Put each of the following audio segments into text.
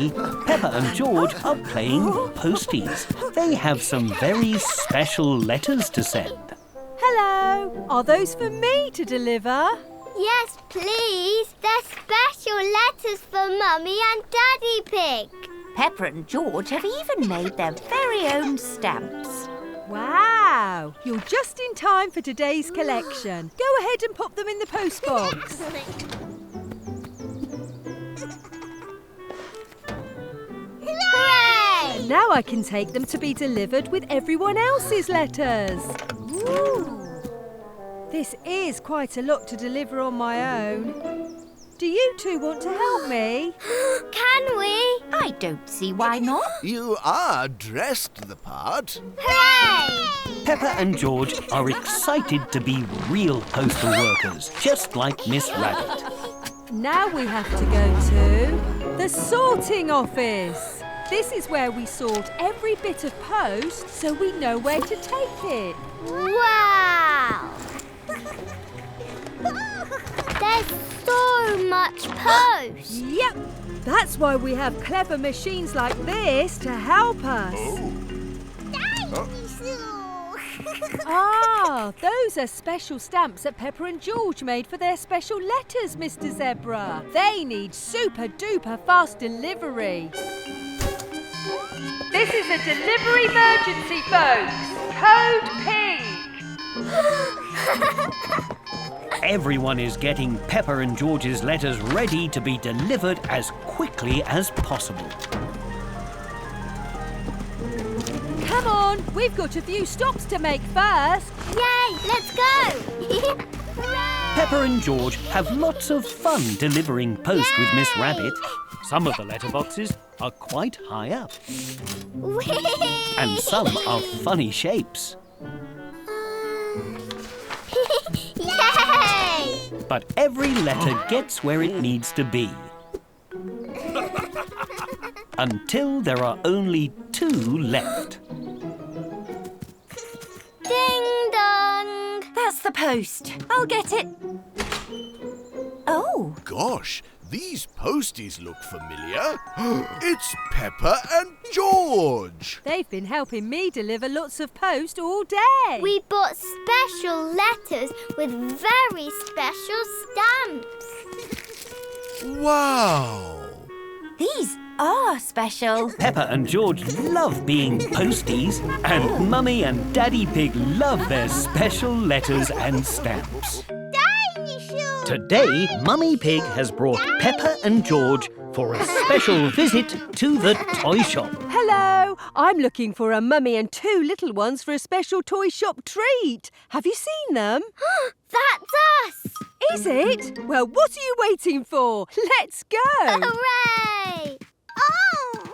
Today, Peppa and George are playing posties. They have some very special letters to send. Hello. Are those for me to deliver? Yes, please. They're special letters for Mummy and Daddy Pig. Peppa and George have even made their very own stamps. Wow. You're just in time for today's collection. Go ahead and pop them in the postbox. Hooray! And now I can take them to be delivered with everyone else's letters. Ooh. This is quite a lot to deliver on my own. Do you two want to help me? Can we? I don't see why not. You are dressed the part. Hooray! Peppa and George are excited to be real postal workers, just like Miss Rabbit. Now we have to go to the sorting office. This is where we sort every bit of post so we know where to take it. Wow! There's so much post. Yep, that's why we have clever machines like this to help us. Ah, those are special stamps that Peppa and George made for their special letters, Mr. Zebra. They need super-duper fast delivery. This is a delivery emergency, folks. Code Pig. Everyone is getting Peppa and George's letters ready to be delivered as quickly as possible. Come on, we've got a few stops to make first. Yay, let's go! Hooray! Peppa and George have lots of fun delivering post with Miss Rabbit. Some of the letterboxes are quite high up, Whee! and some are funny shapes. Yay! But every letter gets where it needs to be. Until there are only 2 left. Ding dong! That's the post. I'll get it. Oh, Gosh, these posties look familiar. It's Peppa and George. They've been helping me deliver lots of post all day. We bought special letters with very special stamps. Wow. these are special. Peppa and George love being posties, and Mummy and Daddy Pig love their special letters and stamps. Dinosaur! Today, Mummy Pig has brought Peppa and George for a special visit to the toy shop. Hello, I'm looking for a mummy and two little ones for a special toy shop treat. Have you seen them? That's us! Is it? Well, what are you waiting for? Let's go! Hooray! Oh!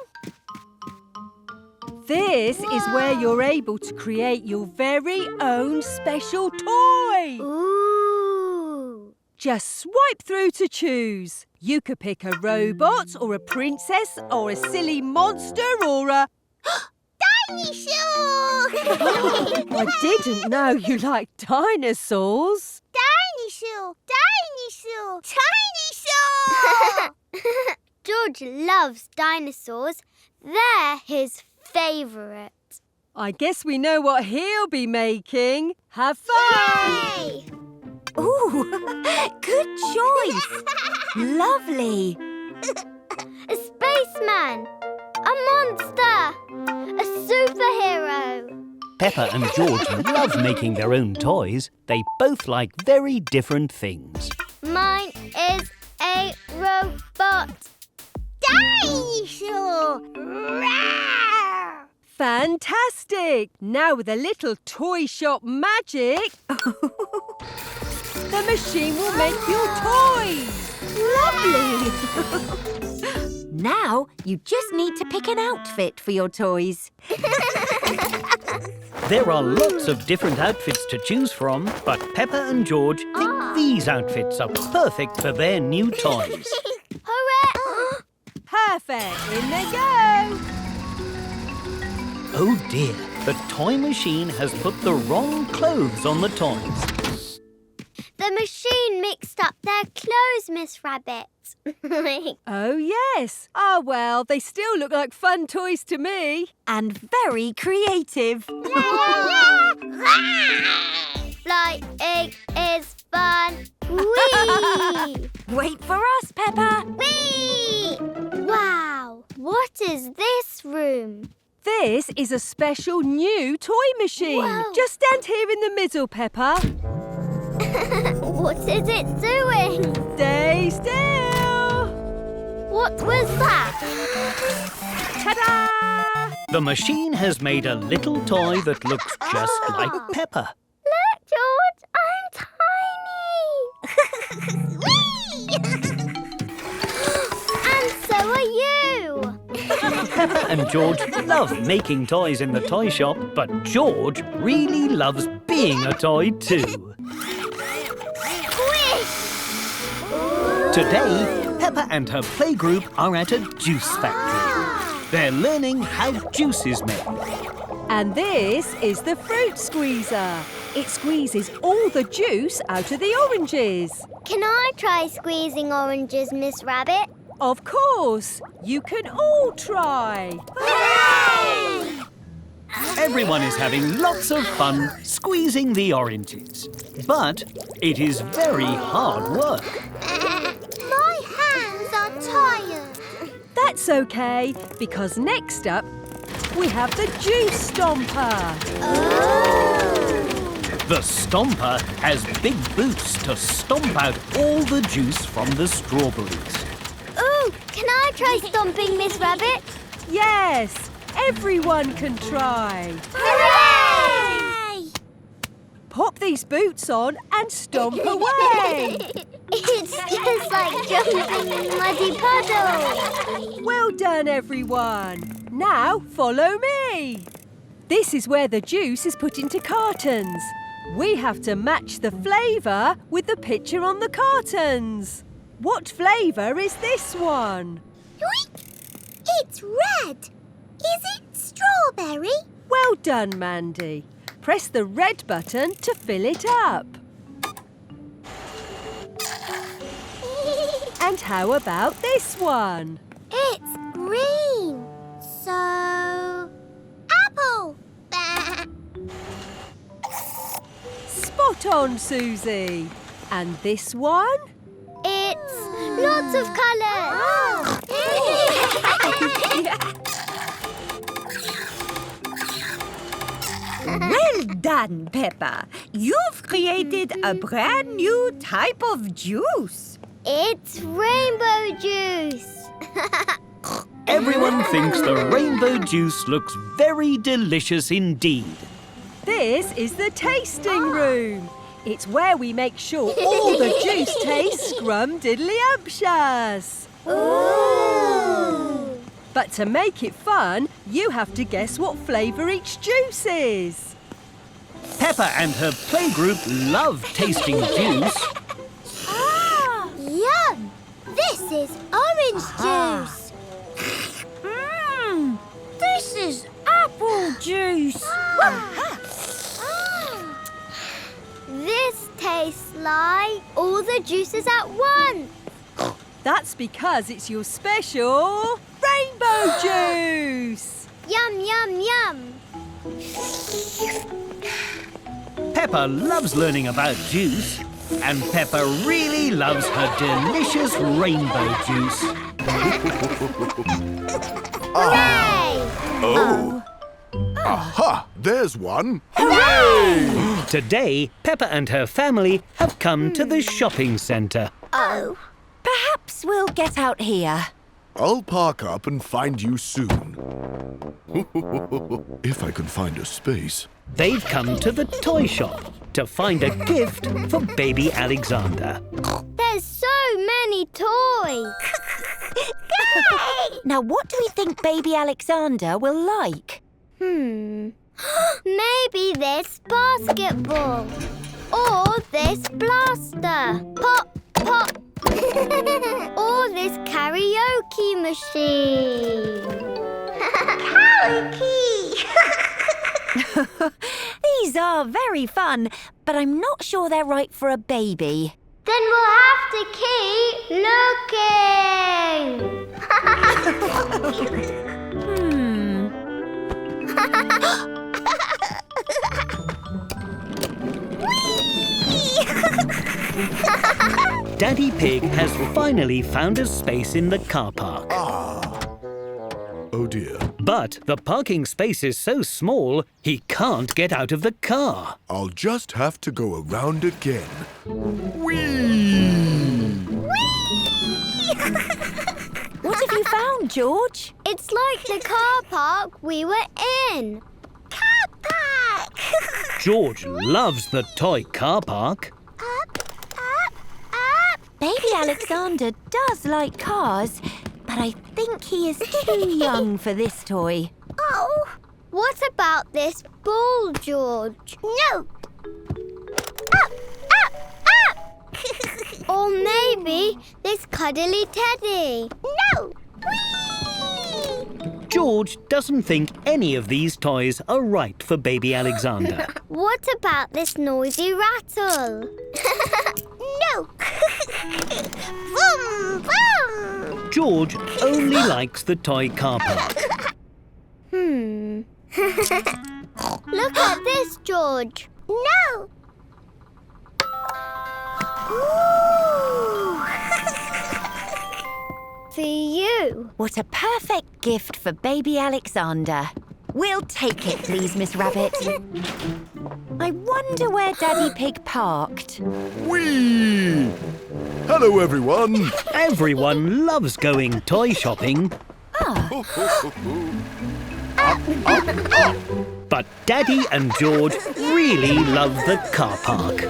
This is where you're able to create your very own special toy. Ooh! Just swipe through to choose. You could pick a robot or a princess or a silly monster or a... Dinosaur! I didn't know you liked dinosaurs. Dinosaur! Dinosaur! Dinosaur! George loves dinosaurs. They're his favourite. I guess we know what he'll be making. Have fun! Yay! Ooh, good choice. Lovely. A spaceman! A monster! A superhero! Peppa and George love making their own toys. They both like very different things. Mine is a robot. Dinosaur! Rawr! Fantastic! Now with a little toy shop magic, the machine will make your toys. Lovely. Now you just need to pick an outfit for your toys. There are lots of different outfits to choose from, but Peppa and George think these outfits are perfect for their new toys. Hooray! Perfect. In they go. Oh dear, the toy machine has put the wrong clothes on the toys. The machine mixed up their clothes, Miss Rabbit. Oh, yes. Ah, well, they still look like fun toys to me. And very creative. Flying is fun. Whee! Wait for us, Peppa. Whee! Wow! What is this room? This is a special new toy machine. Whoa. Just stand here in the middle, Peppa. What is it doing? Stay still. What was that? Ta-da! The machine has made a little toy that looks just like Peppa. Look, George, I'm tiny. And so are you. Peppa and George love making toys in the toy shop, but George really loves being a toy too. Today, Peppa and her playgroup are at a juice factory. They're learning how juice is made. And this is the fruit squeezer. It squeezes all the juice out of the oranges. Can I try squeezing oranges, Miss Rabbit? Of course. You can all try. Hooray! Everyone is having lots of fun squeezing the oranges. But it is very hard work. My hands are tired. That's okay, because next up, we have the juice stomper. The stomper has big boots to stomp out all the juice from the strawberries. Ooh, can I try stomping, Miss Rabbit? Yes, everyone can try. Hooray! Pop these boots on and stomp away. It's just like jumping in muddy puddles. Well done, everyone. Now follow me. This is where the juice is put into cartons. We have to match the flavour with the picture on the cartons. What flavour is this one? Yoink! It's red. Is it strawberry? Well done, Mandy. Press the red button to fill it up. And how about this one? It's green. So... apple. Spot on, Susie. And this one? It's lots of colours. Well done, Peppa. You've created a brand new type of juice. It's rainbow juice. Everyone thinks the rainbow juice looks very delicious indeed. This is the tasting room. It's where we make sure all the juice tastes scrum-diddly-umptious. Ooh. But to make it fun, you have to guess what flavour each juice is. Peppa and her playgroup love tasting juice. Yum! This is orange juice. This is apple juice. This tastes like all the juices at once. That's because it's your special rainbow juice. Yum, yum, yum. Peppa loves learning about juice, and Peppa really loves her delicious rainbow juice. Hooray! Oh. Aha! There's one. Hooray! Today, Peppa and her family have come to the shopping centre. Oh. Perhaps we'll get out here. I'll park up and find you soon. If I can find a space. They've come to the toy shop to find a gift for baby Alexander. There's so many toys. Now, what do we think baby Alexander will like? Maybe this basketball. Or this blaster. Pop, pop. Or this karaoke machine. Karaoke! These are very fun, but I'm not sure they're right for a baby. Then we'll have to to keep looking. Daddy Pig has finally found a space in the car park. Oh dear. But the parking space is so small, he can't get out of the car. I'll just have to go around again. Whee! What have you found, George? It's like the car park we were in. Car park! George loves the toy car park. Up. Baby Alexander does like cars, but I think he is too young for this toy. Oh, what about this ball, George? No. Up. Or maybe this cuddly teddy. No. Whee! George doesn't think any of these toys are right for baby Alexander. What about this noisy rattle? No. Vroom, vroom. George only likes the toy car park. Look at this, George. No. Ooh. For you. What a perfect gift for baby Alexander. We'll take it, please, Miss Rabbit. I wonder where Daddy Pig parked. Whee! Hello, everyone. Everyone loves going toy shopping. But Daddy and George really love the car park.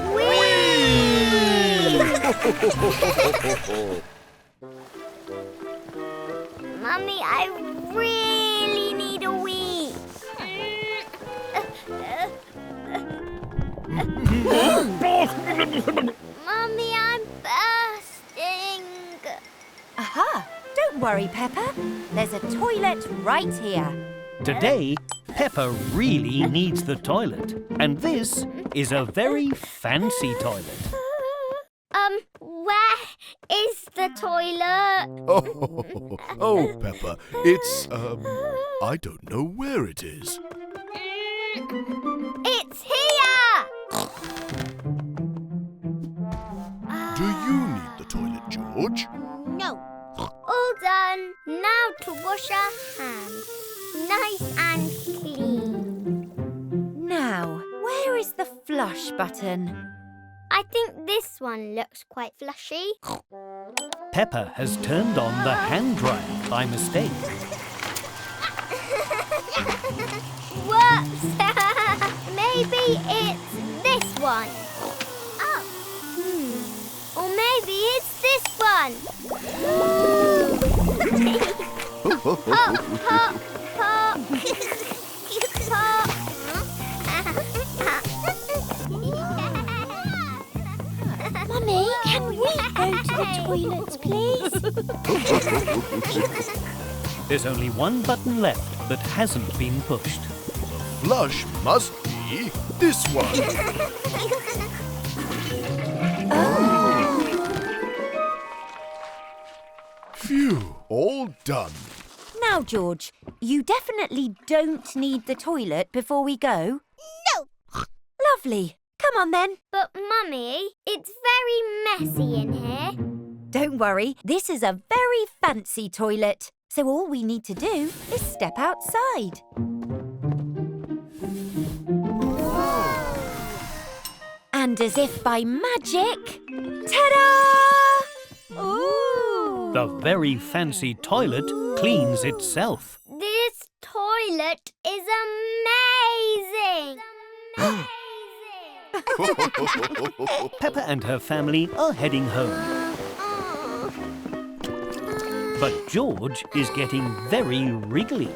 Mummy, I really need a wee. Mummy, I'm bursting. Aha! Don't worry, Peppa. There's a toilet right here. Today, Peppa really needs the toilet. And this is a very fancy toilet. Where is the toilet? Oh, Peppa, it's, I don't know where it is. It's here! Do you need the toilet, George? No. All done. Now to wash our hands. Nice and clean. Now, where is the flush button? I think this one looks quite flushy. Peppa has turned on the hand dryer by mistake. Whoops! Maybe it's this one. Oh. Or maybe it's this one. Pop, pop, pop. Pop. Mummy, can we go to the toilet, please? There's only one button left that hasn't been pushed. The flush must be this one. Phew, all done. Now, George, you definitely don't need the toilet before we go. No. Lovely. Come on, then. But, Mummy, it's very messy in here. Don't worry, this is a very fancy toilet. So all we need to do is step outside. And as if by magic, ta-da! Ooh! The very fancy toilet cleans itself. This toilet is amazing. Peppa and her family are heading home. But George is getting very wriggly.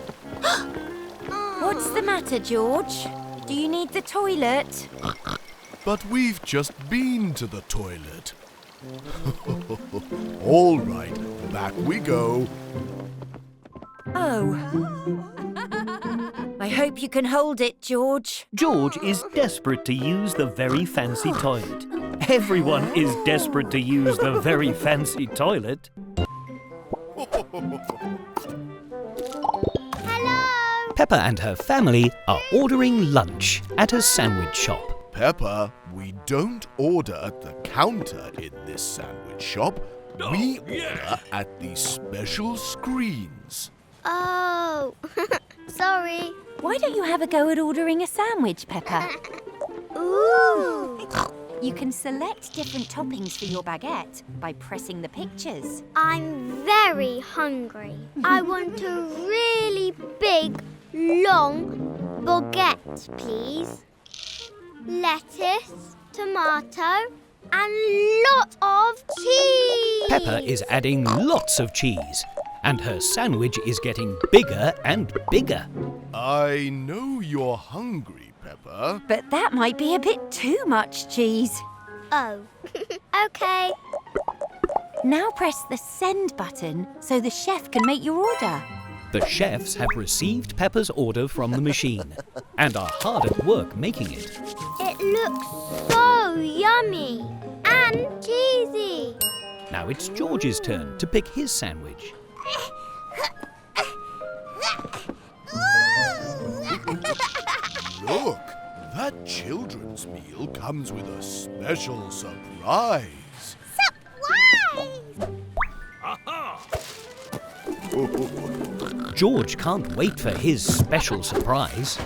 What's the matter, George? Do you need the toilet? But we've just been to the toilet. All right, back we go. Oh. I hope you can hold it, George. George is desperate to use the very fancy toilet. Everyone is desperate to use the very fancy toilet. Hello. Peppa and her family are ordering lunch at a sandwich shop. Peppa, we don't order at the counter in this sandwich shop. We order at the special screens. Oh, sorry. Why don't you have a go at ordering a sandwich, Peppa? Ooh. You can select different toppings for your baguette by pressing the pictures. I'm very hungry. I want a really big, long baguette, please. Lettuce, tomato, and lot of cheese. Peppa is adding lots of cheese, and her sandwich is getting bigger and bigger. I know you're hungry, Peppa. But that might be a bit too much cheese. Oh, okay. Now press the send button so the chef can make your order. The chefs have received Peppa's order from the machine and are hard at work making it. It looks so yummy and cheesy. Now it's George's turn to pick his sandwich. Look, that children's meal comes with a special surprise. George can't wait for his special surprise.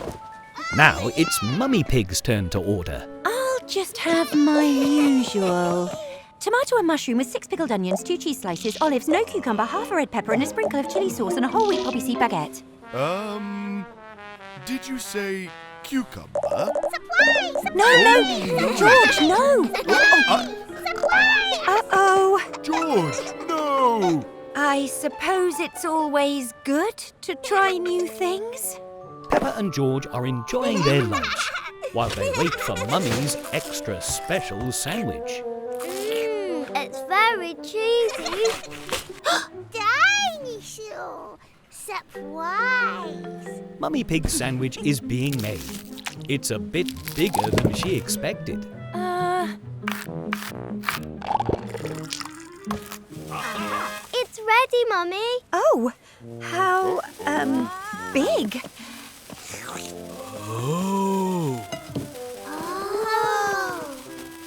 Now it's Mummy Pig's turn to order. I'll just have my usual. Tomato and mushroom with 6 pickled onions, 2 cheese slices, olives, no cucumber, half a red pepper and a sprinkle of chilli sauce and a whole wheat poppy seed baguette. Did you say cucumber? No, George, no! Uh-oh. George, no! I suppose it's always good to try new things. Peppa and George are enjoying their lunch while they wait for Mummy's extra special sandwich. It's very cheesy. Dinosaur! Surprise! Mummy Pig's sandwich is being made. It's a bit bigger than she expected. It's ready, Mummy. Oh, how, big. Oh!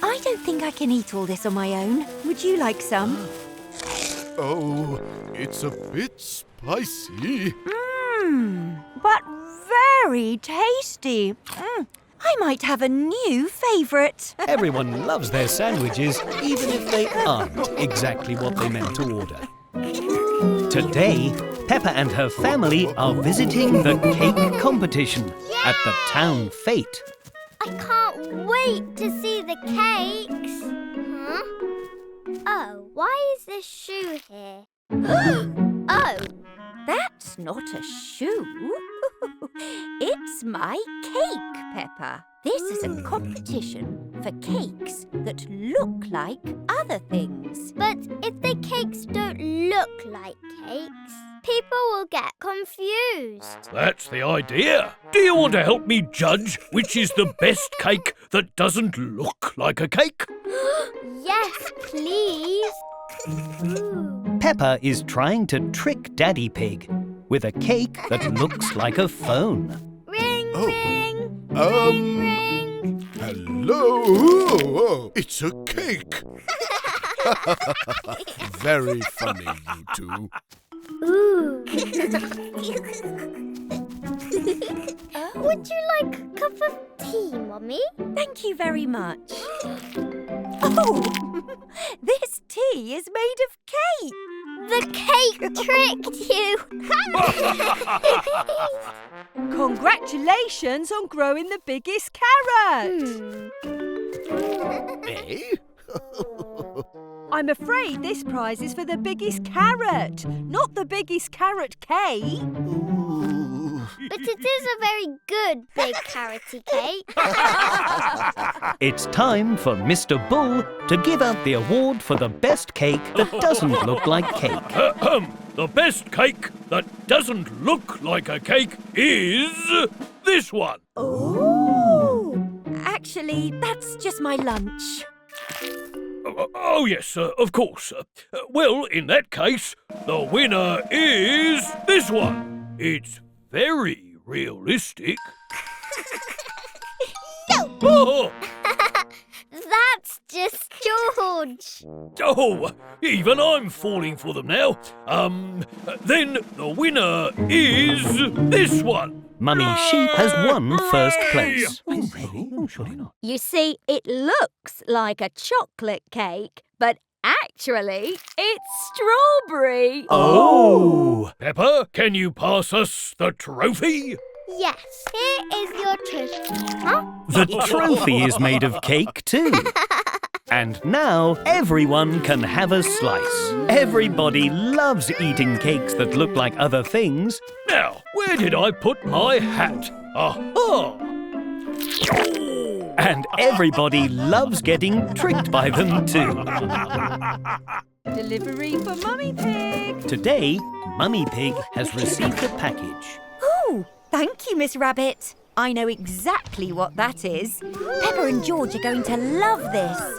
I don't think I can eat all this on my own. Would you like some? Oh, it's a bit spicy. But very tasty. I might have a new favourite. Everyone loves their sandwiches, even if they aren't exactly what they meant to order. Today, Peppa and her family are visiting the cake competition at the town fete. I can't wait to see the cakes. Huh? Oh, why is this shoe here? Oh, That's not a shoe. It's my cake, Peppa. This is a competition for cakes that look like other things. but if the cakes don't look like cakes, people will get confused. That's the idea. Do you want to help me judge which is the best cake that doesn't look like a cake? Yes, please. Ooh. Peppa is trying to trick Daddy Pig with a cake that looks like a phone. Ring, Oh. ring, Um, ring. Hello? Oh, it's a cake. Very funny, you two. Ooh. Would you like a cup of tea, Mummy? Thank you very much. Oh, this tea is made of cake. The cake tricked you. Congratulations on growing the biggest carrot. Eh? I'm afraid this prize is for the biggest carrot, not the biggest carrot cake. Ooh. But it is a very good big carroty cake. It's time for Mr. Bull to give out the award for the best cake that doesn't look like cake. The best cake that doesn't look like a cake is this one. Oh! Actually, that's just my lunch. Oh, yes, of course. Well, in that case, the winner is this one. It's very realistic. No! Oh, That's just George. oh, even I'm falling for them now. Then the winner is this one. Mummy Sheep has won first place. Hooray! Surely not. You see, it looks like a chocolate cake, but actually, it's strawberry. Oh! Peppa, can you pass us the trophy? Yes, here is your trophy. Huh? The trophy is made of cake too. And now everyone can have a slice. Everybody loves eating cakes that look like other things. Now, where did I put my hat? Aha! And everybody loves getting tricked by them too. Delivery for Mummy Pig. Today, Mummy Pig has received a package. Oh, thank you, Miss Rabbit. I know exactly what that is. Peppa and George are going to love this.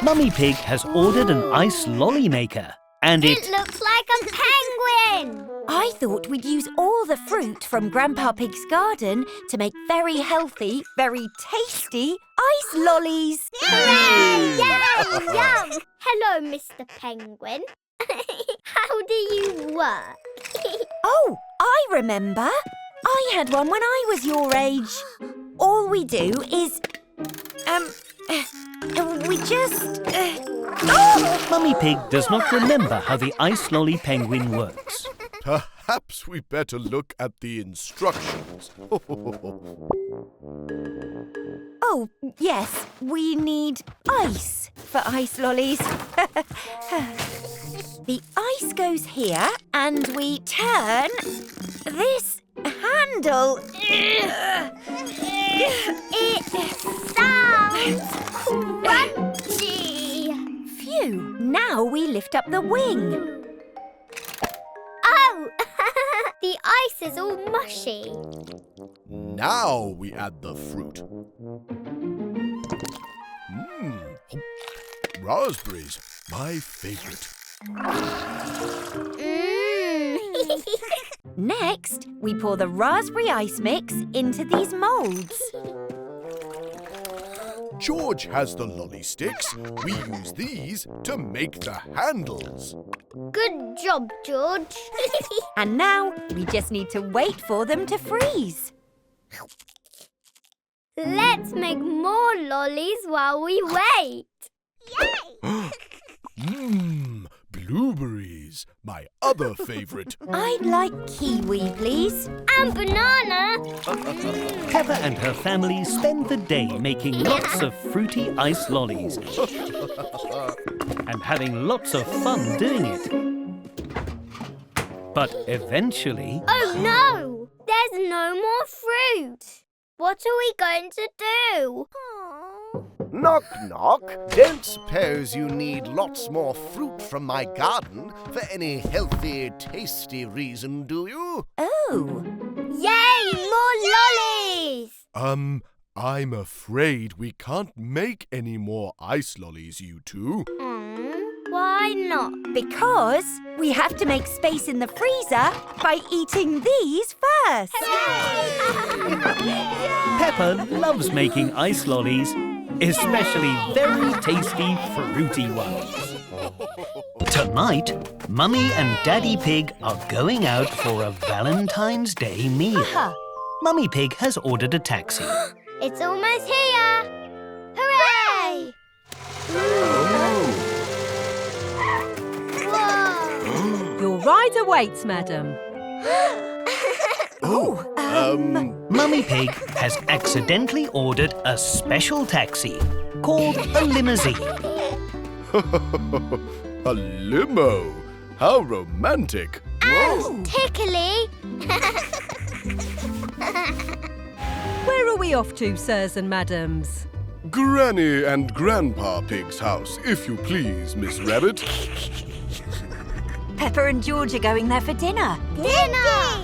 Mummy Pig has ordered an ice lolly maker. And It looks like a penguin. I thought we'd use all the fruit from Grandpa Pig's garden to make very healthy, very tasty ice lollies. Hooray! Yum, yum. Hello, Mr. Penguin. How do you work? Oh, I remember. I had one when I was your age. All we do is... we just... Oh! Mummy Pig does not remember how the ice lolly penguin works. Perhaps we better look at the instructions. Oh, yes, we need ice for ice lollies. The ice goes here and we turn this handle. It sounds crunchy. Phew, now we lift up the wing. Oh, the ice is all mushy. Now we add the fruit. Raspberries, my favorite. Next, we pour the raspberry ice mix into these moulds. George has the lolly sticks. We use these to make the handles. Good job, George. And now we just need to wait for them to freeze. Let's make more lollies while we wait. Yay! Blueberries, my other favorite. I'd like kiwi, please. And banana. Peppa and her family spend the day making lots of fruity ice lollies and having lots of fun doing it. But eventually... Oh no! There's no more fruit. What are we going to do? Knock, knock. Don't suppose you need lots more fruit from my garden for any healthy, tasty reason, do you? Oh. Yay! More lollies! I'm afraid we can't make any more ice lollies, you two. Why not? Because we have to make space in the freezer by eating these first. Peppa loves making ice lollies, especially very tasty fruity ones. Tonight, Mummy and Daddy Pig are going out for a Valentine's Day meal. Mummy Pig has ordered a taxi. It's almost here. Hooray! Whoa! Your ride awaits, madam. Mummy Pig has accidentally ordered a special taxi called a limousine. A limo? How romantic. And tickly. Where are we off to, sirs and madams? Granny and Grandpa Pig's house, if you please, Miss Rabbit. Peppa and George are going there for dinner. Dinner!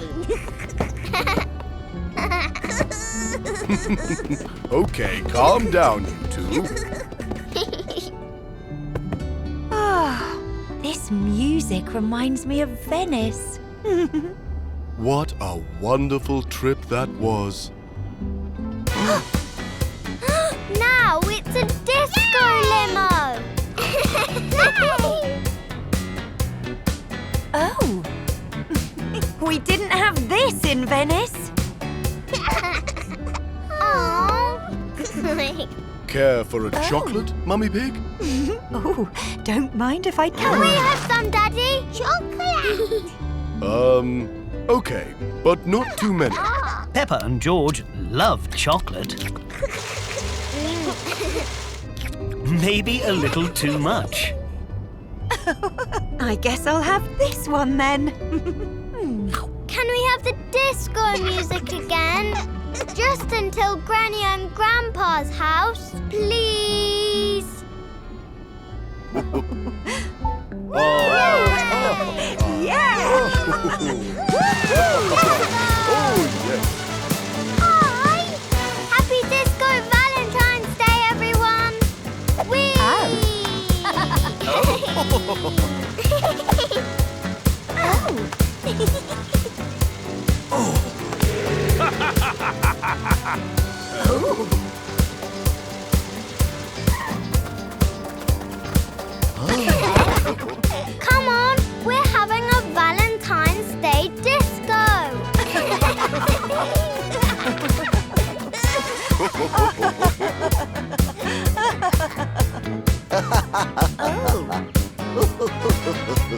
Okay, calm down, you two. music reminds me of Venice. What a wonderful trip that was. Now it's a disco limo! Oh! We didn't have this in Venice. Aww. Care for a chocolate, Mummy Pig? Oh, don't mind if I Can we can. have some, Daddy? Chocolate! Okay, but not too many. Peppa and George love chocolate. Maybe a little too much. I guess I'll have this one then. Can we have the disco music again? Just until Granny and Grandpa's house, please. Yeah! Hi! Happy Disco Valentine's Day, everyone! Whee! Come on, we're having a Valentine's Day disco.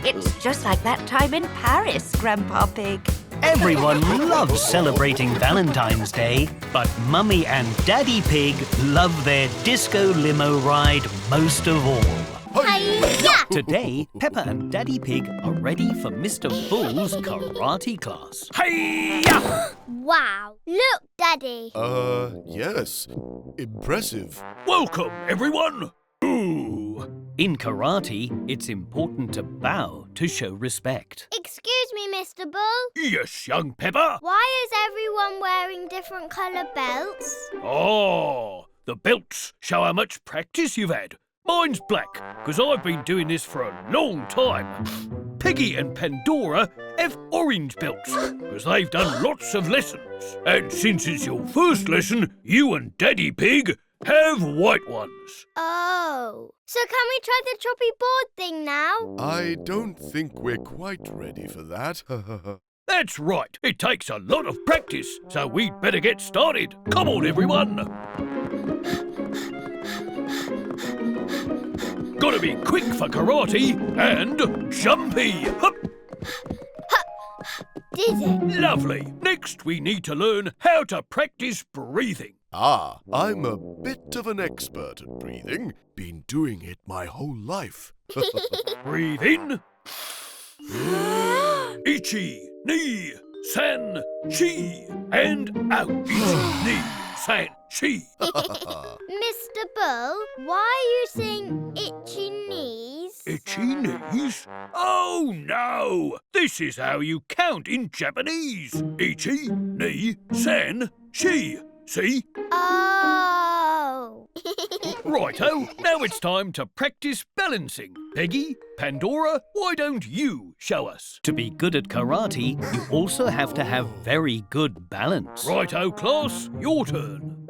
It's just like that time in Paris, Grandpa Pig. Everyone loves celebrating Valentine's Day, but Mummy and Daddy Pig love their disco limo ride most of all. Hi-ya! Today, Peppa and Daddy Pig are ready for Mr. Bull's karate class. Hi-ya! Wow, look, Daddy. Yes. Impressive. Welcome, everyone. Ooh. In karate, it's important to bow to show respect. Excuse me, Mr. Bull. Yes, young Peppa. Why is everyone wearing different colour belts? Oh, the belts show how much practice you've had. Mine's black, because I've been doing this for a long time. Piggy and Pandora have orange belts, because they've done lots of lessons. And since it's your first lesson, you and Daddy Pig have white ones. Oh. So can we try the choppy board thing now? I don't think we're quite ready for that. That's right. It takes a lot of practice, so we'd better get started. Come on, everyone. Gotta be quick for karate and jumpy. Hup. Did it? Lovely. Next, we need to learn how to practice breathing. I'm a bit of an expert at breathing. Been doing it my whole life. Breathe in. Ichi, ni, san, chi. And out. Ichi, ni, san, chi. Mr. Bull, why are you saying itchy knees? Itchy knees? Oh, no! This is how you count in Japanese. Ichi, ni, san, chi. See? Oh. Righto, now it's time to practice balancing. Peggy, Pandora, why don't you show us? To be good at karate, you also have to have very good balance. Righto, class, your turn.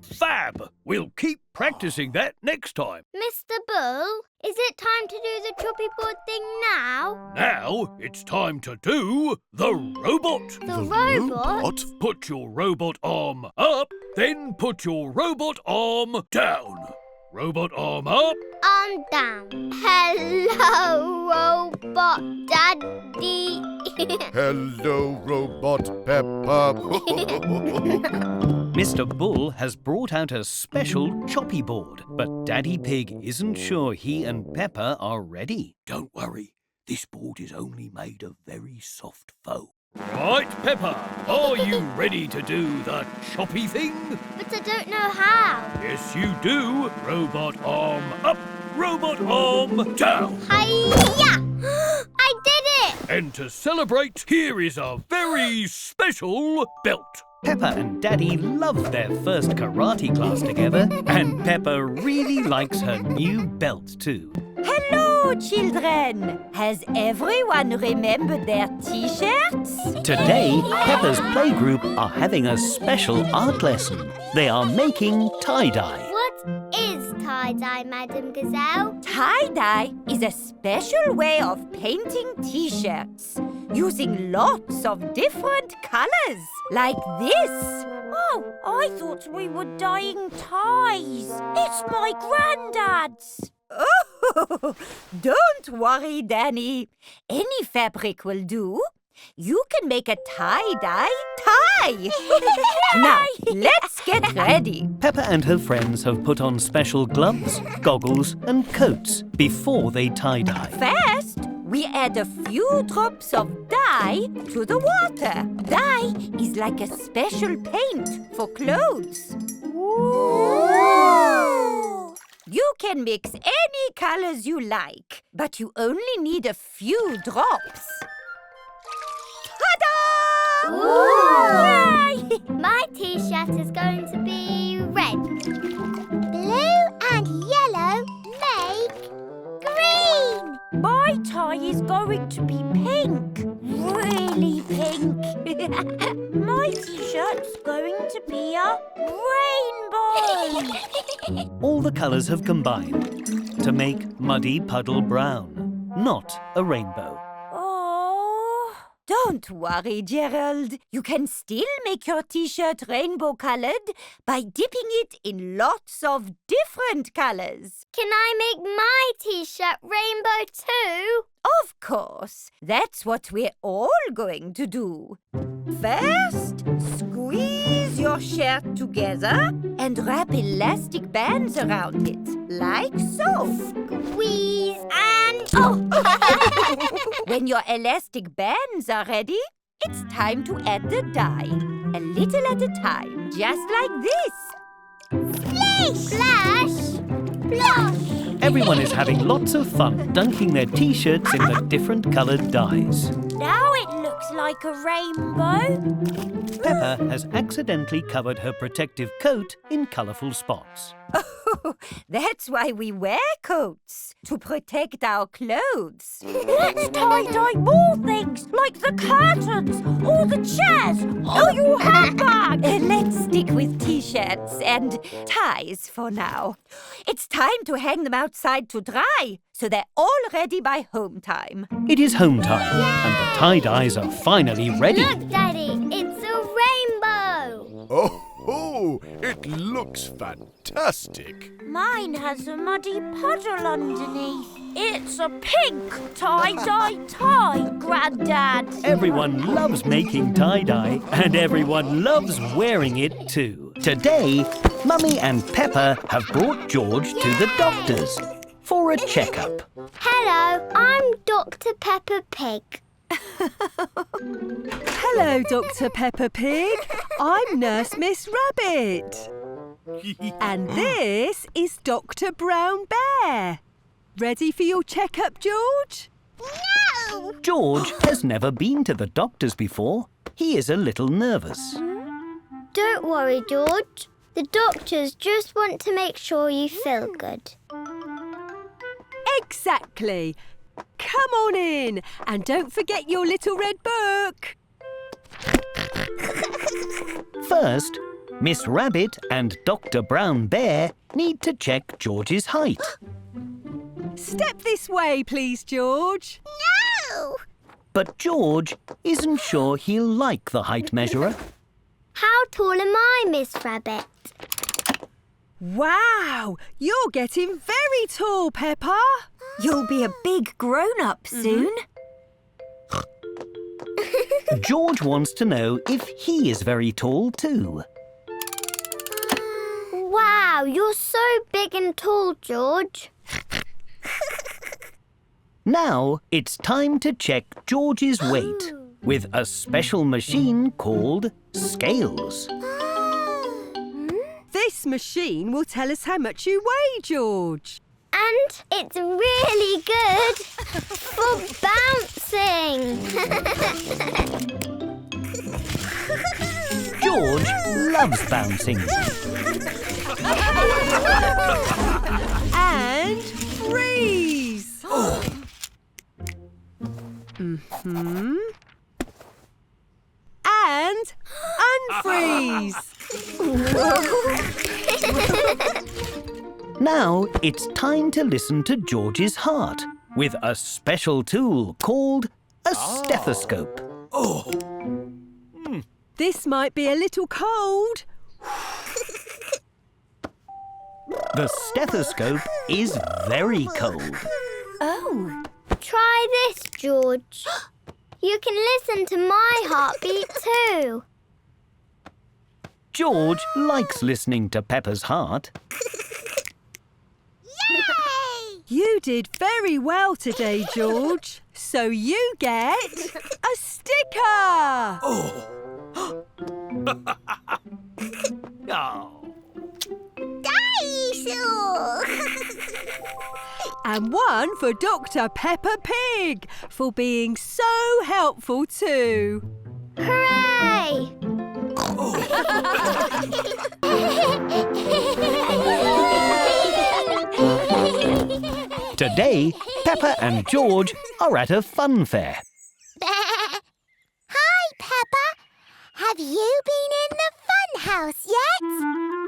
Fab! We'll keep practicing that next time. Mr. Bull, is it time to do the choppy board thing now? Now it's time to do the robot. The robot? Put your robot arm up, then put your robot arm down. Robot arm up. Arm down. Hello, robot daddy. Hello, Robot Peppa. Mr. Bull has brought out a special choppy board, but Daddy Pig isn't sure he and Peppa are ready. Don't worry, this board is only made of very soft foam. Right, Peppa, are you ready to do the choppy thing? But I don't know how. Yes, you do. Robot arm up, robot arm down. Hi-ya! I did it! And to celebrate, here is a very special belt. Peppa and Daddy love their first karate class together, and Peppa really likes her new belt too. Hello, children! Has everyone remembered their T-shirts? Today, Peppa's playgroup are having a special art lesson. They are making tie-dye. What is tie-dye, Madam Gazelle? Tie-dye is a special way of painting T-shirts using lots of different colours, like this. Oh, I thought we were dyeing ties. It's my granddad's. Oh, don't worry, Danny. Any fabric will do. You can make a tie-dye tie. Now, let's get ready. Peppa and her friends have put on special gloves, goggles and coats before they tie-dye. First, we add a few drops of dye to the water. Dye is like a special paint for clothes. Ooh. You can mix any colors you like, but you only need a few drops. Ta-da! Ooh. My T-shirt is going to be red. Blue and yellow make green. My tie is going to be pink. Really pink. My T-shirt's going to be a rainbow. All the colours have combined to make Muddy Puddle Brown, not a rainbow. Oh, don't worry, Gerald. You can still make your T-shirt rainbow-coloured by dipping it in lots of different colours. Can I make my T-shirt rainbow too? Of course. That's what we're all going to do. First, squeeze your shirt together and wrap elastic bands around it, like so. Squeeze and... Oh! When your elastic bands are ready, it's time to add the dye. A little at a time, just like this. Splish! Splash! Splosh! Everyone is having lots of fun dunking their T-shirts in the different coloured dyes. Now it looks like a rainbow. Peppa has accidentally covered her protective coat in colourful spots. Oh, that's why we wear coats, to protect our clothes. Let's tie-dye more things, like the curtains, or the chairs, or your handbag. Let's stick with T-shirts and ties for now. It's time to hang them outside to dry, so they're all ready by home time. It is home time, and the tie-dyes are finally ready. Look, Daddy, it's a rainbow. Oh, it looks fantastic. Mine has a muddy puddle underneath. It's a pink tie-dye tie, Grandad. Everyone loves making tie-dye, and everyone loves wearing it too. Today, Mummy and Peppa have brought George to the doctor's for a checkup. Hello, I'm Dr. Peppa Pig. Hello, Dr. Peppa Pig. I'm Nurse Miss Rabbit. And this is Dr. Brown Bear. Ready for your checkup, George? No! George has never been to the doctor's before. He is a little nervous. Don't worry, George. The doctors just want to make sure you feel good. Exactly. Come on in, and don't forget your little red book. First, Miss Rabbit and Dr. Brown Bear need to check George's height. Step this way, please, George. No! But George isn't sure he'll like the height measurer. How tall am I, Miss Rabbit? Wow, you're getting very tall, Peppa. You'll be a big grown-up soon. George wants to know if he is very tall too. Wow, you're so big and tall, George. Now it's time to check George's weight with a special machine called scales. This machine will tell us how much you weigh, George. And it's really good for bouncing. George loves bouncing. And freeze! And unfreeze! Now it's time to listen to George's heart with a special tool called a stethoscope. This might be a little cold. The stethoscope is very cold. Oh, Try this, George. You can listen to my heartbeat too. George likes listening to Peppa's heart. Yay! You did very well today, George. So you get a sticker! Oh. Dinosaur! And one for Dr. Peppa Pig for being so helpful too. Hooray! Today, Peppa and George are at a fun fair. Hi, Peppa. Have you been in the fun house yet?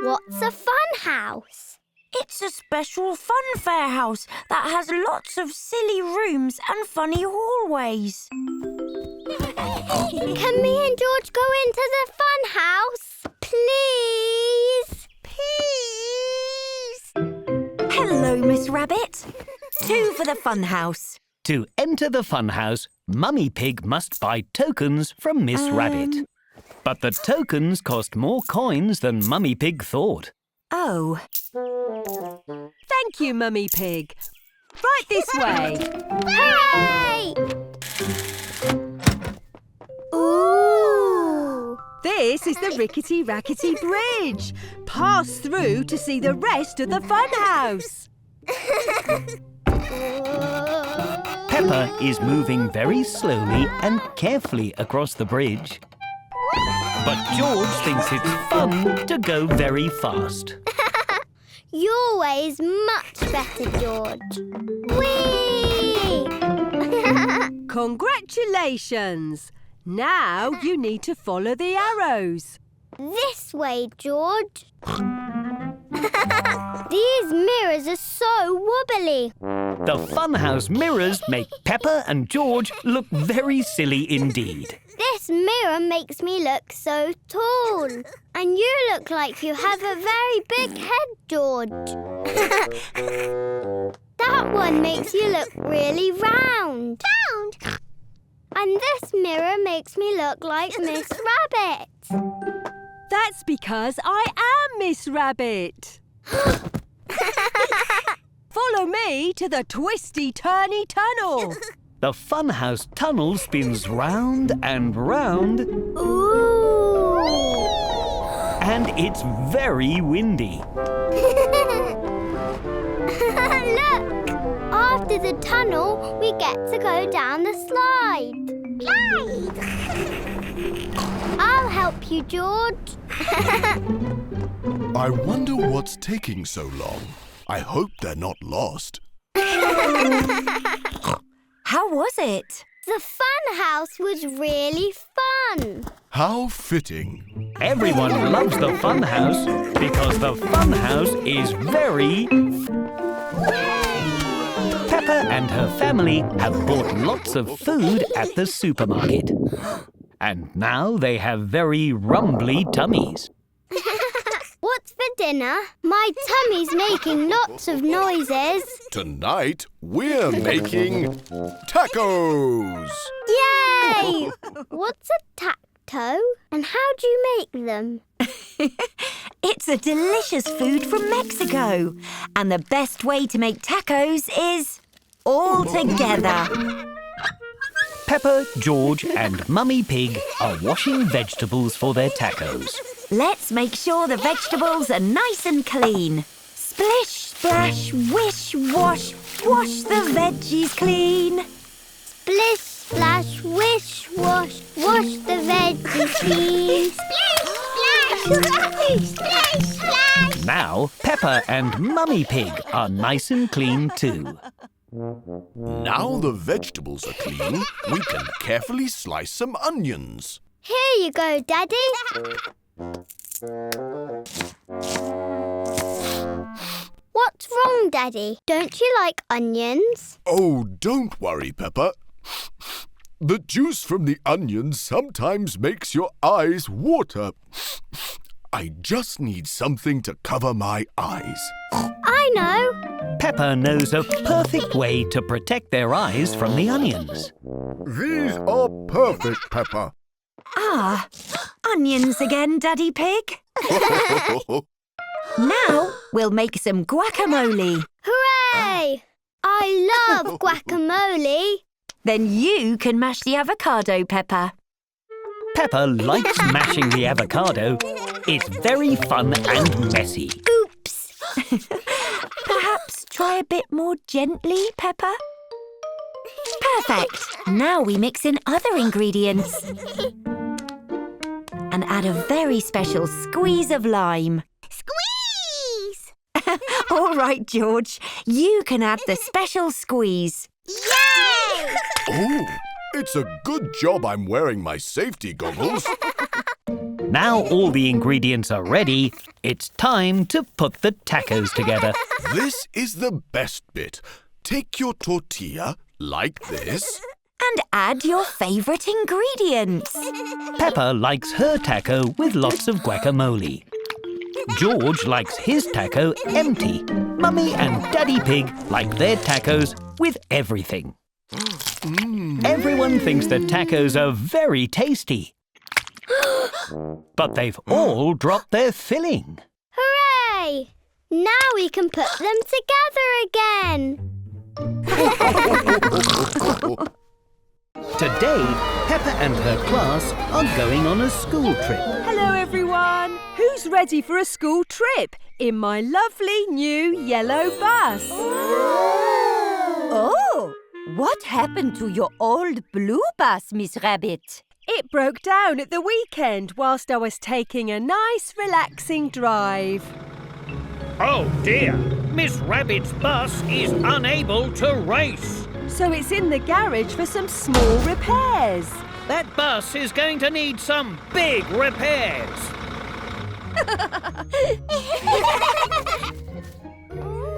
What's a fun house? It's a special fun fair house that has lots of silly rooms and funny hallways. Can me and George go into the fun house? Please? Please? Hello, Miss Rabbit. 2 for the fun house. To enter the fun house, Mummy Pig must buy tokens from Miss Rabbit. But the tokens cost more coins than Mummy Pig thought. Oh, Thank you, Mummy Pig. Right this way. Hooray! Ooh! This is the Rickety Rackety Bridge. Pass through to see the rest of the fun house. Peppa is moving very slowly and carefully across the bridge. But George thinks it's fun to go very fast. Your way is much better, George. Whee! Congratulations! Now you need to follow the arrows. This way, George. These mirrors are so wobbly. The funhouse mirrors make Peppa and George look very silly indeed. This mirror makes me look so tall. And you look like you have a very big head, George. That one makes you look really round. And this mirror makes me look like Miss Rabbit. That's because I am Miss Rabbit. Follow me to the twisty-turny tunnel. The funhouse tunnel spins round and round, Ooh! and it's very windy. Look! After the tunnel, we get to go down the slide. I'll help you, George. I wonder what's taking so long. I hope they're not lost. how was it? The fun house was really fun. How fitting. Everyone loves the funhouse because the funhouse is very... Peppa and her family have bought lots of food at the supermarket. And now they have very rumbly tummies. What's for dinner? My tummy's making lots of noises. Tonight, we're making tacos. Yay! What's a tacto? And how do you make them? It's a delicious food from Mexico. And the best way to make tacos is all together. Peppa, George and Mummy Pig are washing vegetables for their tacos. Let's make sure the vegetables are nice and clean. Splish, splash, wish, wash. Wash the veggies clean. Splish, splash, wish, wash. Wash the veggies clean. Splish, Splish, splash! Now Peppa and Mummy Pig are nice and clean too. Now the vegetables are clean, we can carefully slice some onions. Here you go, Daddy. What's wrong, Daddy? Don't you like onions? Oh, don't worry, Peppa. The juice from the onions sometimes makes your eyes water. I just need something to cover my eyes. I know. Peppa knows a perfect way to protect their eyes from the onions. These are perfect, Peppa. Ah, onions again, Daddy Pig. Now we'll make some guacamole. Hooray! I love guacamole. Then you can mash the avocado, Peppa. Peppa likes mashing the avocado. It's very fun and messy. Oops. Perhaps try a bit more gently, Peppa. Perfect. Now we mix in other ingredients. And add a very special squeeze of lime. Squeeze! All right, George. You can add the special squeeze. Yay! Oh, it's a good job I'm wearing my safety goggles. Now all the ingredients are ready, it's time to put the tacos together. This is the best bit. Take your tortilla like this. And add your favourite ingredients. Peppa likes her taco with lots of guacamole. George likes his taco empty. Mummy and Daddy Pig like their tacos with everything. Everyone thinks that tacos are very tasty. But they've all dropped their filling. Hooray! Now we can put them together again. Today, Peppa and her class are going on a school trip. Hello, everyone. Who's ready for a school trip in my lovely new yellow bus? Oh, what happened to your old blue bus, Miss Rabbit? It broke down at the weekend whilst I was taking a nice, relaxing drive. Oh dear, Miss Rabbit's bus is unable to race. So it's in the garage for some small repairs. That bus is going to need some big repairs.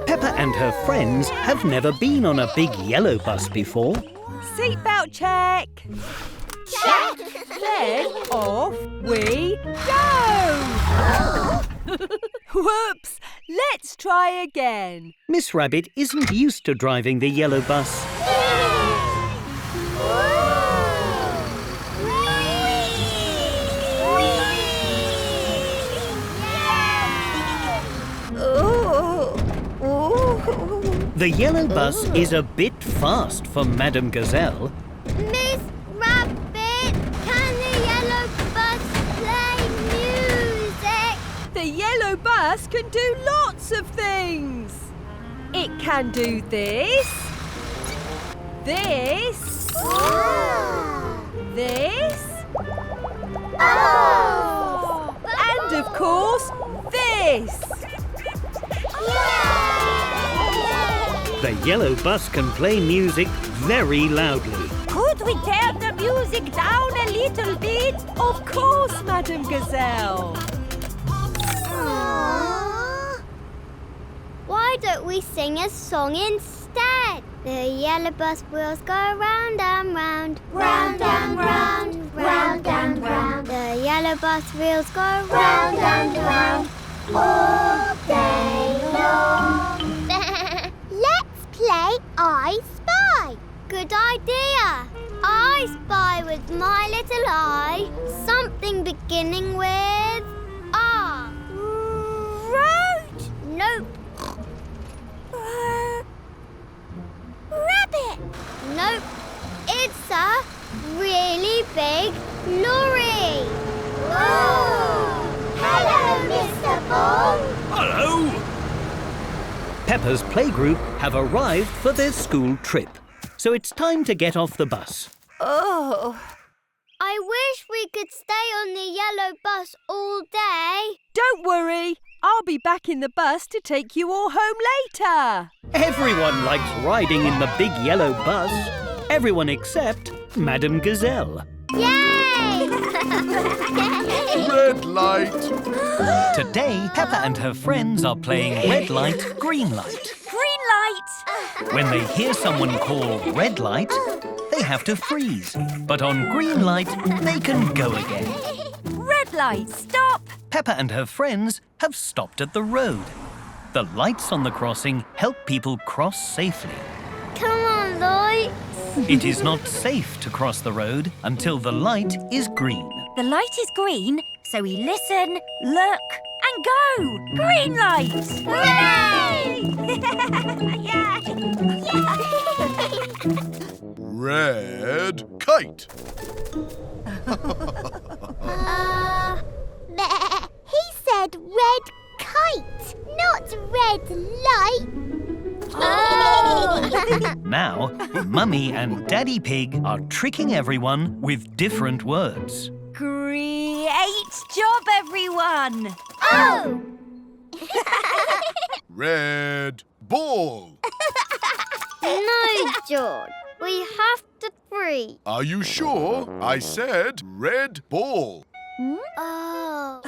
Peppa and her friends have never been on a big yellow bus before. Seatbelt check. Check. Then off we go. Whoops! Let's try again. Miss Rabbit isn't used to driving the yellow bus. The yellow bus is a bit fast for Madame Gazelle. Miss Rabbit, can the yellow bus play music? The yellow bus can do lots of things. It can do this, this, this, and of course, this. The yellow bus can play music very loudly. Could we turn the music down a little bit? Of course, Madame Gazelle. Why don't we sing a song instead? The yellow bus wheels go round and round, round and round, round and round. The yellow bus wheels go round and round all day long. Let's play I Spy. Good idea. I spy with my little eye something beginning with R. Road? Nope. Rabbit? Nope. It's a really big lorry. Oh! Hello, Mr. Ball. Hello. Peppa's playgroup have arrived for their school trip. So it's time to get off the bus. Oh, I I wish we could stay on the yellow bus all day. Don't worry, I'll be back in the bus to take you all home later. Everyone likes riding in the big yellow bus. Everyone except Madame Gazelle. Yay! Red light. Today, Peppa and her friends are playing red light, green light. Green light! When they hear someone call red light, they have to freeze. But on green light, they can go again. Red light, stop! Peppa and her friends have stopped at the road. The lights on the crossing help people cross safely. Come on, lights. It is not safe to cross the road until the light is green. The light is green, so we listen, look, and go! Green light! Hooray! Red kite. He said red kite, not red light. Oh! Now, Mummy and Daddy Pig are tricking everyone with different words. Great job, everyone! Oh! Red ball. No, George. We have to freeze. Are you sure? I said red ball, Oh.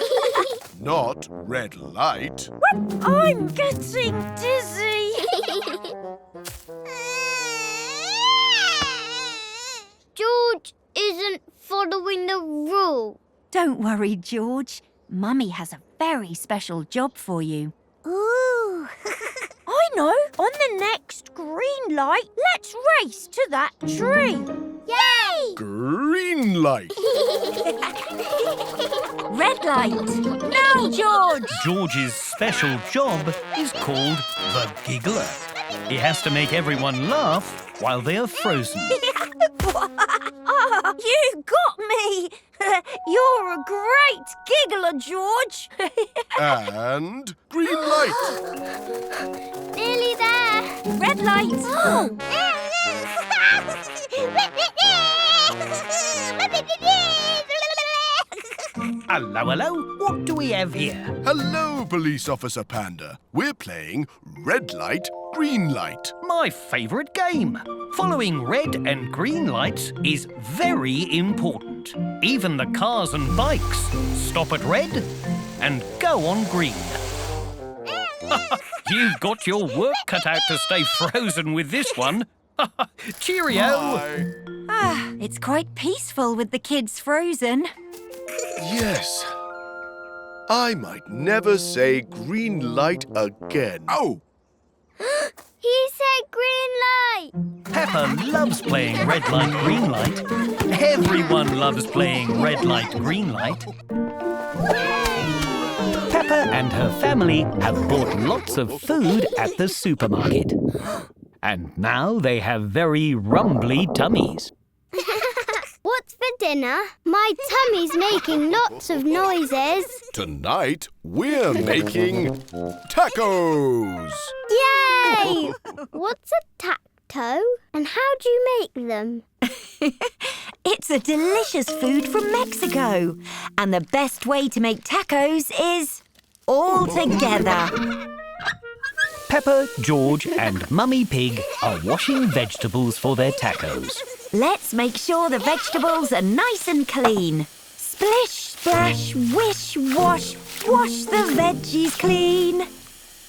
not red light. I'm getting dizzy! George isn't following the rule. Don't worry, George. Mummy has a very special job for you. Ooh. I know. On the next green light, let's race to that tree. Yay! Green light. Red light. Now, George! George's special job is called the giggler. He has to make everyone laugh while they are frozen. Ah, you got me! You're a great giggler, George. And green light. Nearly there. Red light. Hello, hello. What do we have here? Hello, Police Officer Panda. We're playing red light, green light. My favourite game. Following red and green lights is very important. Even the cars and bikes stop at red and go on green. You've got your work cut out to stay frozen with this one. Cheerio. Bye. Ah, it's quite peaceful with the kids frozen. Yes. I might never say green light again. Oh! He said green light. Peppa loves playing red light, green light. Everyone loves playing red light, green light. Peppa and her family have bought lots of food at the supermarket. And now they have very rumbly tummies. What's for dinner? My tummy's making lots of noises. Tonight, we're making tacos. Yay! What's a tacto? And how do you make them? It's a delicious food from Mexico. And the best way to make tacos is all together. Peppa, George and Mummy Pig are washing vegetables for their tacos. Let's make sure the vegetables are nice and clean. Splish, splash, wish, wash, wash the veggies clean.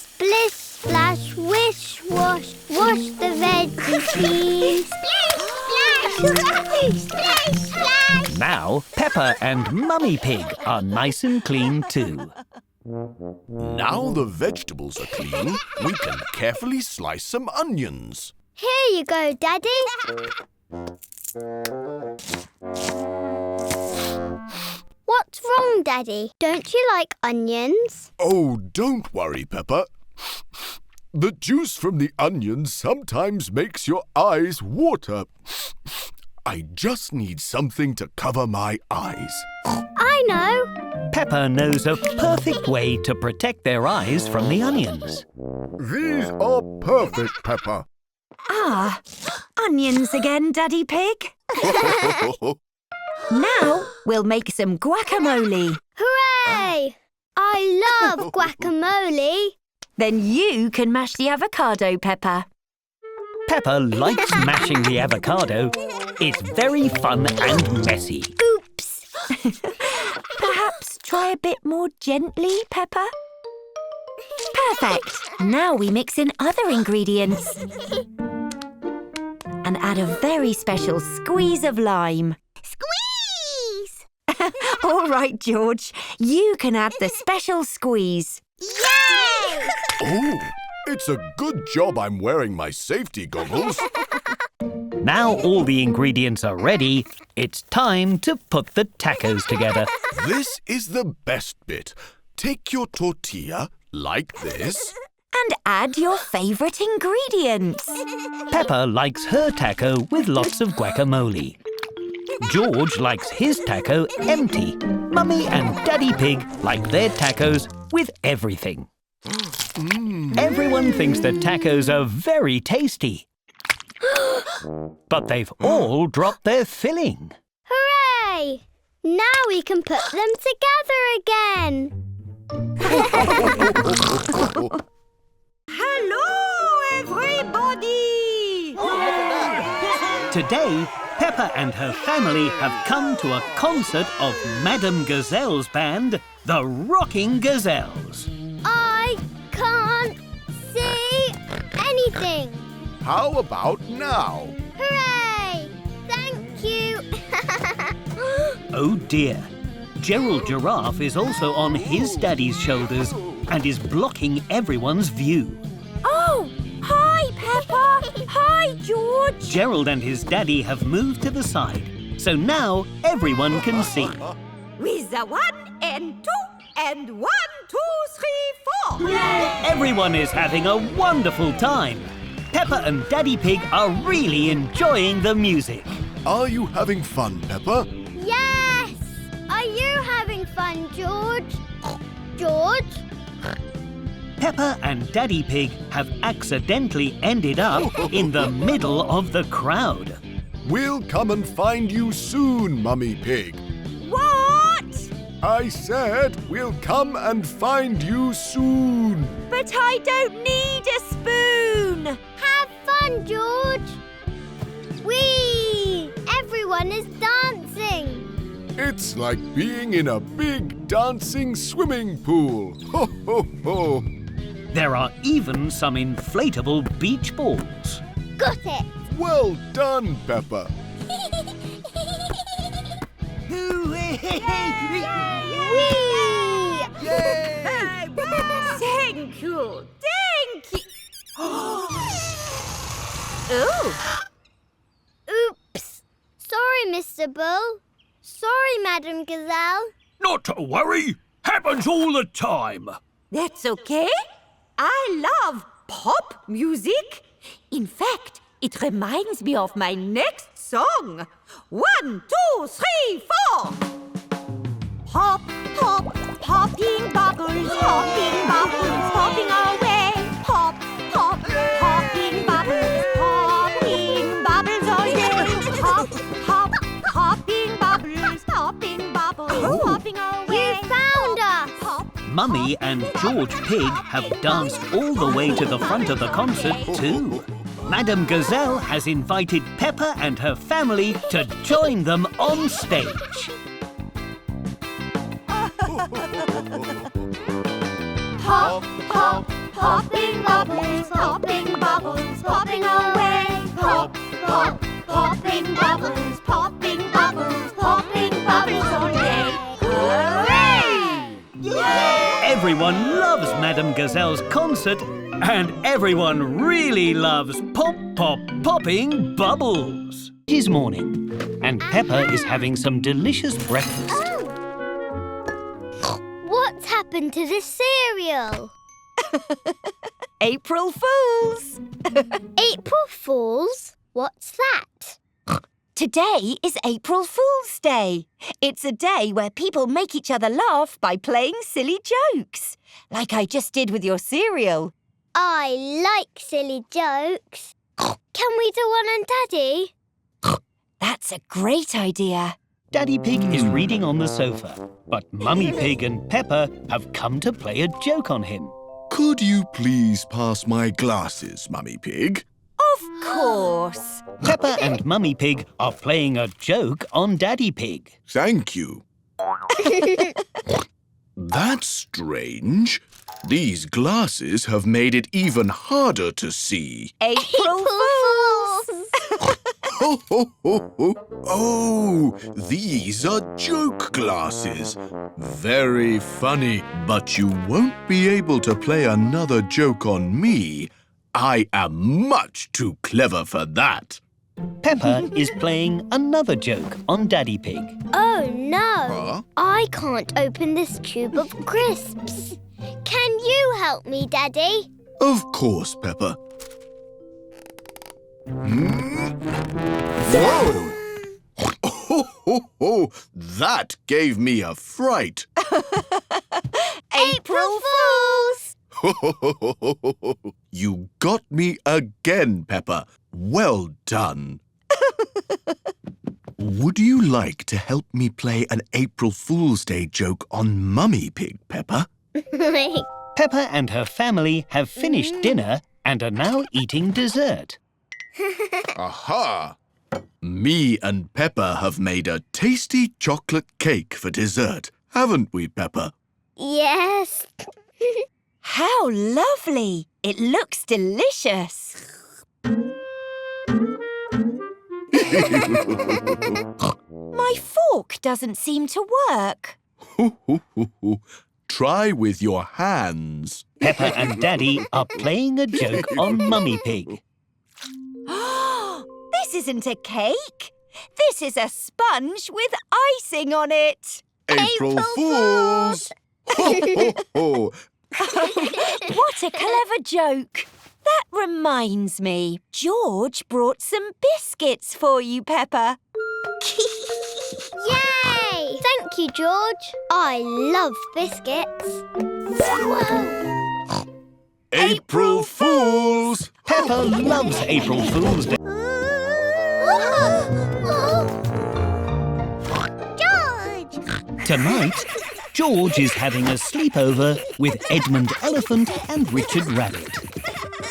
Splish, splash, wish, wash, wash the veggies clean. Splash, splash, splash, splash. Now, Peppa and Mummy Pig are nice and clean too. Now the vegetables are clean, we can carefully slice some onions. Here you go, Daddy. What's wrong, Daddy? Don't you like onions? Oh, don't worry, Peppa. The juice from the onions sometimes makes your eyes water. I just need something to cover my eyes. I know. Peppa knows a perfect way to protect their eyes from the onions. These are perfect, Peppa. Ah, onions again, Daddy Pig. Now we'll make some guacamole. Hooray! I love guacamole. Then you can mash the avocado, Peppa. Peppa likes mashing the avocado. It's very fun and messy. Oops. Perhaps try a bit more gently, Peppa. Perfect. Now we mix in other ingredients. And add a very special squeeze of lime. Squeeze! All right, George. You can add the special squeeze. Yay! Oh, it's a good job I'm wearing my safety goggles. Now all the ingredients are ready, it's time to put the tacos together. This is the best bit. Take your tortilla like this. And add your favourite ingredients. Peppa likes her taco with lots of guacamole. George likes his taco empty. Mummy and Daddy Pig like their tacos with everything. Everyone thinks that tacos are very tasty. But they've all dropped their filling. Hooray! Now we can put them together again. Hello, everybody! Today, Peppa and her family have come to a concert of Madame Gazelle's band, the Rocking Gazelles. I can't see anything. How about now? Hooray! Thank you. Oh dear. Gerald Giraffe is also on his daddy's shoulders and is blocking everyone's view. Oh, hi, Peppa. Hi, George. Gerald and his daddy have moved to the side, so now everyone can see. With the 1 and 2 and 1, 2, 3, 4. Everyone is having a wonderful time. Peppa and Daddy Pig are really enjoying the music. Are you having fun, Peppa? Yes! Are you having fun, George? George? Peppa and Daddy Pig have accidentally ended up in the middle of the crowd. We'll come and find you soon, Mummy Pig. What? I said we'll come and find you soon. But I don't need a spoon. Have fun, George. Whee! Everyone is dancing. It's like being in a big dancing swimming pool. Ho, ho, ho. There are even some inflatable beach balls. Got it. Well done, Peppa. Whee! Yay! Thank you. Thank you. Oh. Oops. Sorry, Mr. Bull. Sorry, Madam Gazelle. Not to worry. Happens all the time. That's okay. I love pop music. In fact, it reminds me of my next song. 1, 2, 3, 4. Pop, pop, popping bubbles, popping away. Pop, pop, popping bubbles all day. Pop, pop, popping bubbles, popping away. You found us. Pop. Mummy and George Pig have danced all the way to the front of the concert too. Madame Gazelle has invited Peppa and her family to join them on stage. Pop, pop, popping bubbles, popping away. Pop, pop, popping bubbles, popping bubbles all day. Hooray! Yay! Everyone loves Madame Gazelle's concert, and everyone really loves popping bubbles. It is morning, and Peppa is having some delicious breakfast. What's happened to this cereal? April Fools! April Fools? What's that? Today is April Fool's Day. It's a day where people make each other laugh by playing silly jokes, like I just did with your cereal. I like silly jokes. Can we do one on Daddy? That's a great idea. Daddy Pig is reading on the sofa, but Mummy Pig and Peppa have come to play a joke on him. Could you please pass my glasses, Mummy Pig? Of course. Peppa and Mummy Pig are playing a joke on Daddy Pig. Thank you. That's strange. These glasses have made it even harder to see. April Fools! Ho, ho, ho, ho. Oh, these are joke glasses. Very funny, but you won't be able to play another joke on me. I am much too clever for that. Peppa is playing another joke on Daddy Pig. Oh no! Huh? I can't open this tube of crisps. Can you help me, Daddy? Of course, Peppa. Whoa! Oh, that gave me a fright. April Fools! You got me again, Peppa. Well done. Would you like to help me play an April Fool's Day joke on Mummy Pig, Peppa? Peppa and her family have finished dinner and are now eating dessert. Aha! Me and Peppa have made a tasty chocolate cake for dessert, haven't we, Peppa? Yes. How lovely! It looks delicious. My fork doesn't seem to work. Try with your hands. Peppa and Daddy are playing a joke on Mummy Pig. This isn't a cake. This is a sponge with icing on it. April Fools! Ho, ho, ho. What a clever joke. That reminds me, George brought some biscuits for you, Peppa. Yay! Thank you, George. I love biscuits. Whoa. April Fools! Peppa loves April Fool's Day. George! Tonight, George is having a sleepover with Edmund Elephant and Richard Rabbit.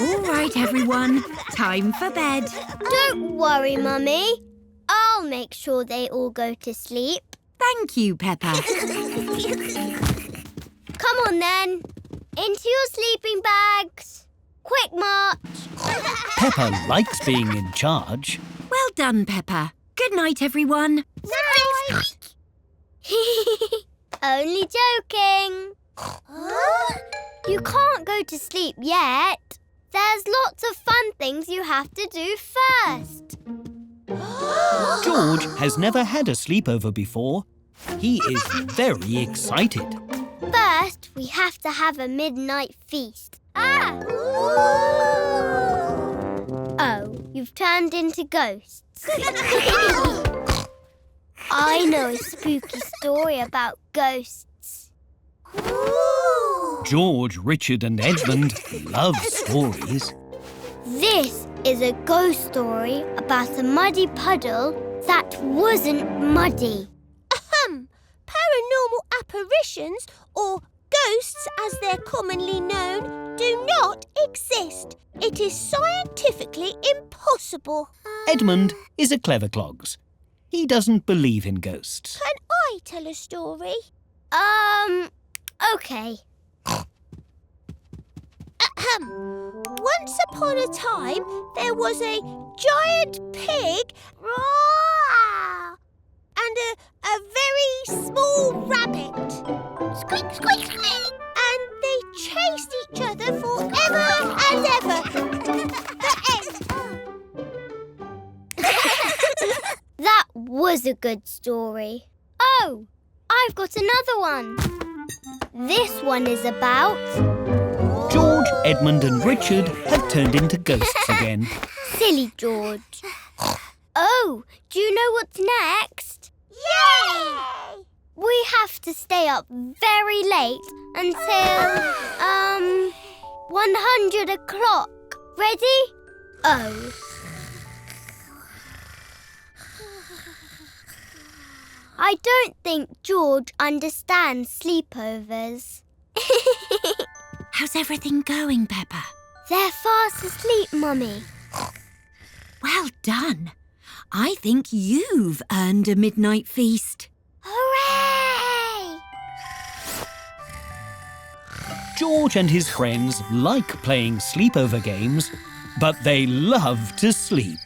All right, everyone. Time for bed. Don't worry, Mummy. I'll make sure they all go to sleep. Thank you, Peppa. Come on, then. Into your sleeping bags. Quick march. Peppa likes being in charge. Well done, Peppa. Good night, everyone. Night. Only joking. You can't go to sleep yet. There's lots of fun things you have to do first. George has never had a sleepover before. He is very excited. First, we have to have a midnight feast. Oh, you've turned into ghosts. I know a spooky story about ghosts. George, Richard and Edmund love stories. This is a ghost story about a muddy puddle that wasn't muddy. Paranormal apparitions, or ghosts as they're commonly known, do not exist. It is scientifically impossible. Edmund is a clever clogs. He doesn't believe in ghosts. Can I tell a story? Okay. Once upon a time, there was a giant pig and a very small rabbit. Squeak, squeak, squeak. And they chased each other forever and ever. The end. That was a good story. Oh, I've got another one. This one is about... George, Edmund and Richard have turned into ghosts again. Silly George. Oh, do you know what's next? Yay! We have to stay up very late until, 100 o'clock. Ready? Oh. I don't think George understands sleepovers. How's everything going, Peppa? They're fast asleep, Mummy. Well done. I think you've earned a midnight feast. Hooray! George and his friends like playing sleepover games, but they love to sleep.